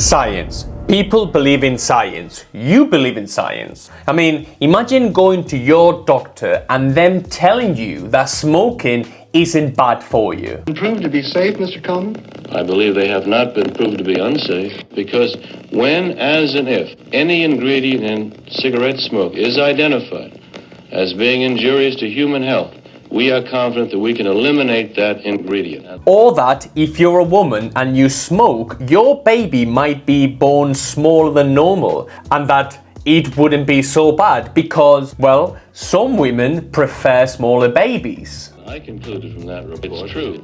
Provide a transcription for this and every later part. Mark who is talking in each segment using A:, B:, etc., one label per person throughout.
A: Science. People believe in science. You believe in science. I mean, imagine going to your doctor and them telling you that smoking isn't bad for you.
B: Proved to be safe, Mr. Coleman?
C: I believe they have not been proved to be unsafe because when, as and if, any ingredient in cigarette smoke is identified as being injurious to human health, we are confident that we can eliminate that ingredient.
A: Or that if you're a woman and you smoke, your baby might be born smaller than normal, and that it wouldn't be so bad because, well, some women prefer smaller babies.
C: I concluded from that report, it's true,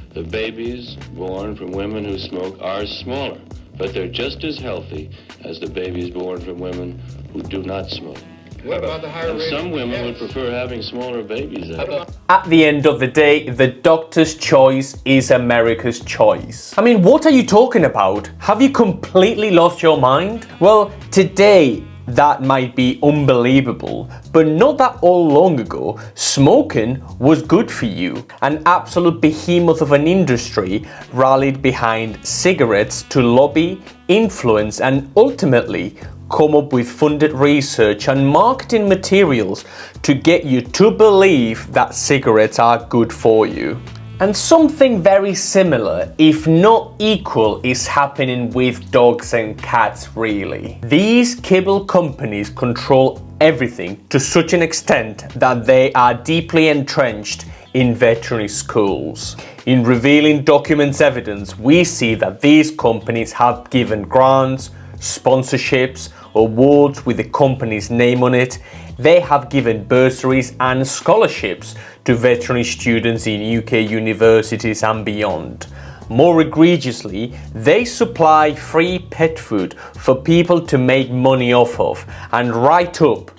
C: the babies born from women who smoke are smaller, but they're just as healthy as the babies born from women who do not smoke.
B: What about the higher
C: And
B: rate?
C: some women would prefer having smaller babies.
A: At the end of the day, the doctor's choice is America's choice. I mean, what are you talking about? Have you completely lost your mind? Well, today, that might be unbelievable, but not that all long ago, smoking was good for you. An absolute behemoth of an industry rallied behind cigarettes to lobby, influence, and ultimately come up with funded research and marketing materials to get you to believe that cigarettes are good for you. And something very similar, if not equal, is happening with dogs and cats really. These Kibble companies control everything to such an extent that they are deeply entrenched in veterinary schools. In revealing documents evidence, we see that these companies have given grants, sponsorships, awards with the company's name on it. They have given bursaries and scholarships to veterinary students in UK universities and beyond. More egregiously, they supply free pet food for people to make money off of and write up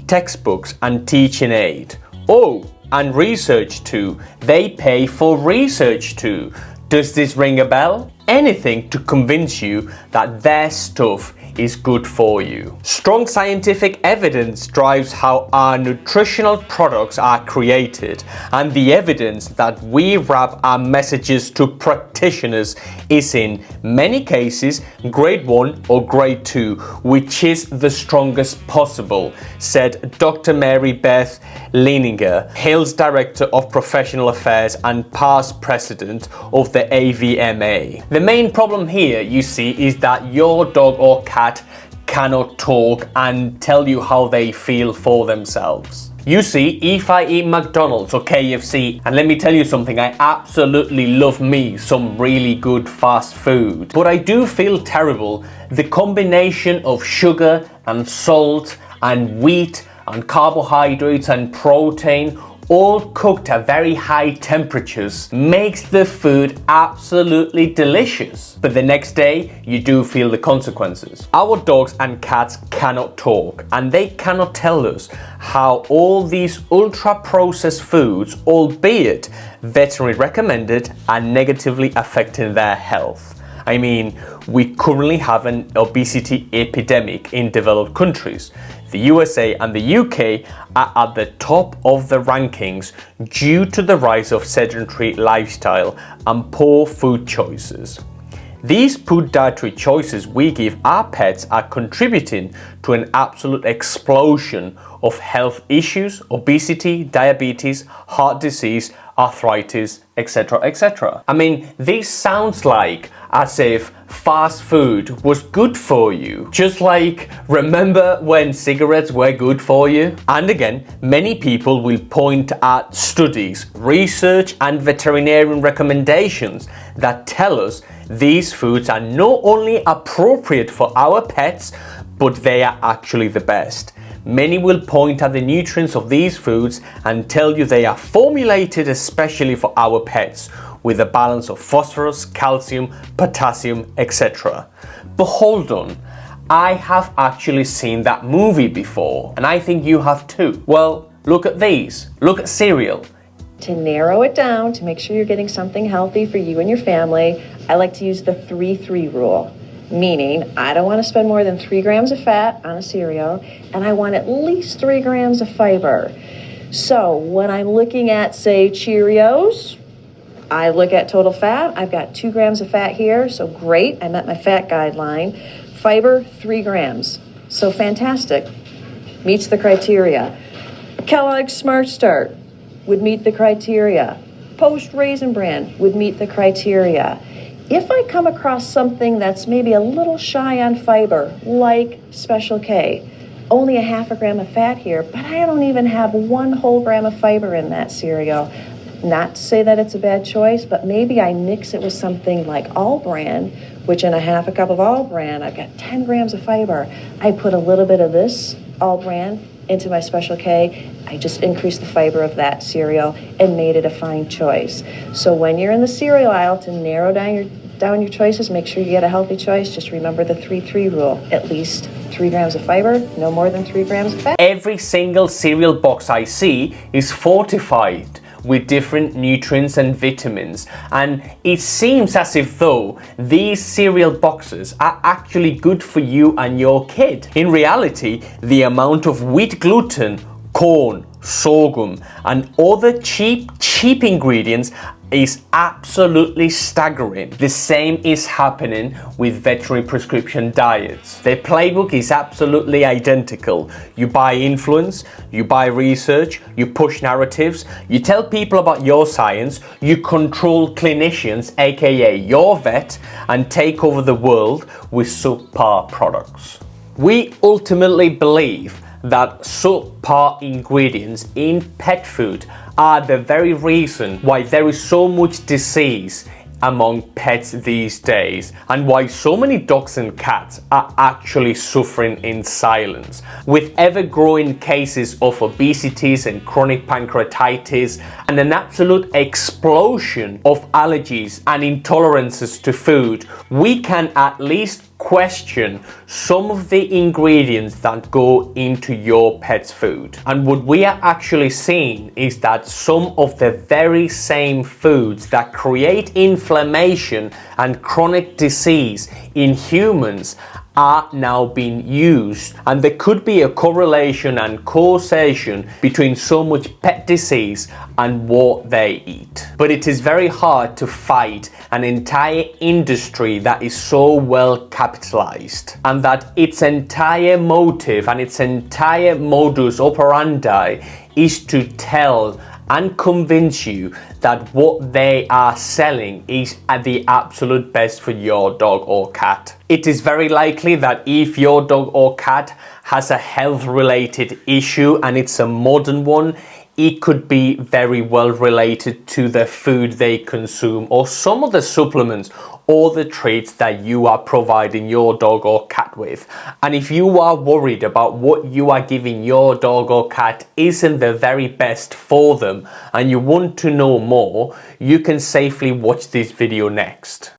A: textbooks and teaching aid. Oh, and research too. They pay for research too. Does this ring a bell? Anything to convince you that their stuff is good for you. Strong scientific evidence drives how our nutritional products are created, and the evidence that we wrap our messages to practitioners is in many cases grade 1 or grade 2, which is the strongest possible, said Dr. Mary Beth Leininger, Hill's Director of Professional Affairs and past president of the AVMA. The main problem here, you see, is that your dog or cat cannot talk and tell you how they feel for themselves. You see, if I eat McDonald's or KFC, and let me tell you something, I absolutely love me some really good fast food, but I do feel terrible. The combination of sugar and salt and wheat and carbohydrates and protein, all cooked at very high temperatures, makes the food absolutely delicious. But the next day, you do feel the consequences. Our dogs and cats cannot talk, and they cannot tell us how all these ultra-processed foods, albeit veterinary recommended, are negatively affecting their health. I mean, we currently have an obesity epidemic in developed countries. The USA and the UK are at the top of the rankings due to the rise of sedentary lifestyle and poor food choices. These poor dietary choices we give our pets are contributing to an absolute explosion of health issues, obesity, diabetes, heart disease, arthritis, etc., etc. I mean, this sounds like as if fast food was good for you. Just like, remember when cigarettes were good for you? And again, many people will point at studies, research, and veterinarian recommendations that tell us these foods are not only appropriate for our pets, but they are actually the best. Many will point at the nutrients of these foods and tell you they are formulated especially for our pets, with a balance of phosphorus, calcium, potassium, etc. But hold on, I have actually seen that movie before, and I think you have too. Well, look at these. Look at cereal.
D: To narrow it down, to make sure you're getting something healthy for you and your family, I like to use the 3-3 rule. Meaning, I don't want to spend more than 3 grams of fat on a cereal, and I want at least 3 grams of fiber. So when I'm looking at, say, Cheerios, I look at total fat. I've got 2 grams of fat here, so great. I met my fat guideline. Fiber, 3 grams. So fantastic. Meets the criteria. Kellogg's Smart Start would meet the criteria. Post Raisin Bran would meet the criteria. If I come across something that's maybe a little shy on fiber, like Special K, only a half a gram of fat here, but I don't even have 1 whole gram of fiber in that cereal. Not to say that it's a bad choice, but maybe I mix it with something like All Bran, which in a half a cup of All Bran, I've got 10 grams of fiber. I put a little bit of this All Bran into my Special K. I just increased the fiber of that cereal and made it a fine choice. So when you're in the cereal aisle, to narrow down your choices, make sure you get a healthy choice. Just remember the 3-3 rule. At least 3 grams of fiber, no more than 3 grams of fat.
A: Every single cereal box I see is fortified with different nutrients and vitamins, and it seems as if though these cereal boxes are actually good for you and your kid. In reality, the amount of wheat gluten, corn, sorghum and other cheap ingredients is absolutely staggering. The same is happening with veterinary prescription diets. Their playbook is absolutely identical. You buy influence, you buy research, you push narratives, you tell people about your science, you control clinicians, aka your vet, and take over the world with subpar products. We ultimately believe that subpar ingredients in pet food are the very reason why there is so much disease among pets these days, and why so many dogs and cats are actually suffering in silence, with ever-growing cases of obesities and chronic pancreatitis, and an absolute explosion of allergies and intolerances to food. We can at least question some of the ingredients that go into your pet's food. And what we are actually seeing is that some of the very same foods that create inflammation and chronic disease in humans are now being used, and there could be a correlation and causation between so much pet disease and what they eat. But it is very hard to fight an entire industry that is so well capitalized, and that its entire motive and its entire modus operandi is to tell and convince you that what they are selling is at the absolute best for your dog or cat. It is very likely that if your dog or cat has a health related issue and it's a modern one, it could be very well related to the food they consume or some of the supplements or the treats that you are providing your dog or cat with. And if you are worried about what you are giving your dog or cat isn't the very best for them and you want to know more, you can safely watch this video next.